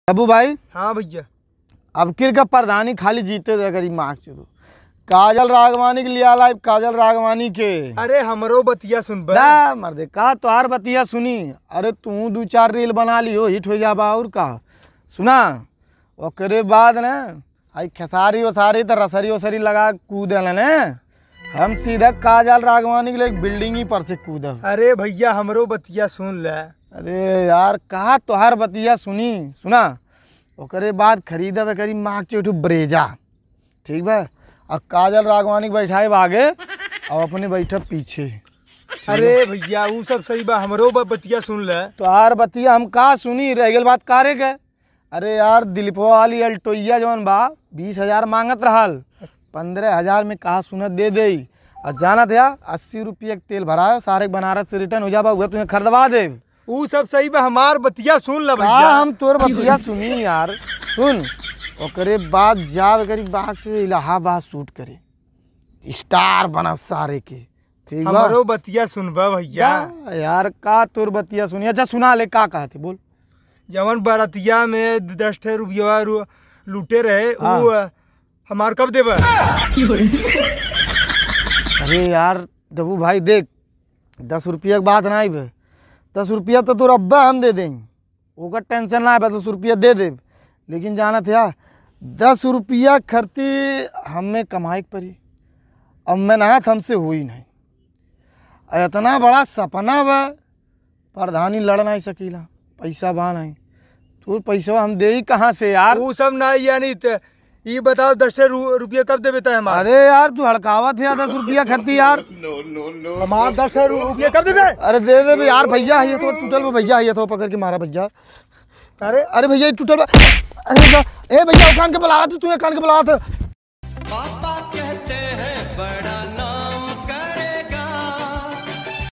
अबू भाई। हाँ भैया। अब किर का प्रधानी खाली जीते दे करी मार्क्स चुरो काजल राघवानी के लिया लाइव काजल राघवानी के। अरे हमरो बतिया सुन ना मर्दे का तोहार बतिया सुनी। अरे तू 2-4 रील बना लियो हिट हो जाबा और का सुना। ओकरे बाद न आई खेसारी वसारी तो रसरी वसरी लगा कूदल ने हम सीधा काजल राघवानी के लिए बिल्डिंग ही पर से कूदब। अरे भैया हमरो बतिया सुन ले। अरे यार कहा तोहार बतिया सुनी सुना। ओकरे बाद खरीदब करी माँ के उठू ब्रेजा ठीक बा। अब काजल राघवानी के बैठाए आगे और अपने बैठब पीछे। अरे भैया वो सब सही बा हमरो बतिया सुन ले। तोहार बतिया हम का सुनी रह गल बात कारे के। अरे यार दिलीपो वाली अल्टोइया जौन बा 20,000 मांगत रहल 15,000 में कहा सुनत दे दे। और जाना था 80 रुपये के तेल भरायो सारे बनारस से रिटर्न हो जाबा हुआ तुम्हें खरीदवा दे। वो सब सही बा हमार बतिया सुन ले भैया। हम तोर बतिया सुनी यार सुन। ओकरे बाद जाब करी बात इलाहाबाद शूट करे स्टार बना सारे के ठीक बा। हमरो बतिया सुनबा भैया। यार का तोर बतिया सुनी। अच्छा सुना ले का कहते बोल। जवन बरतिया में 10 रुपया लूटे रहे वो हमार कब देबा। अरे यार दबू भाई देख 10 रुपया के बात ना आई 10 रुपया तो तोर अब्बा हम दे देंगे ओकर टेंशन ना है 10 रुपया दे दे। लेकिन जाना था 10 रुपया खर्ची हमें कमाई पड़ी। अब मेहनत हमसे हुई नहीं। इतना बड़ा सपना बा प्रधानी लड़ नहीं सकीला पैसा बा नहीं तो पैसा हम दे ही कहाँ से यार। वो सब ना यानी ये बताओ 10 रुपया कब दे बेटा हमारा। अरे यार तू हड़कावत है 10 रुपया खर्ची यार। हमारा 10 रुपया कब देबे। अरे दे दे यार भैया है तो टूटल भैया है तो पकड़ के मारा भैया। अरे भैया टूटल। अरे ए भैया कान के बुला तू कान के बुला।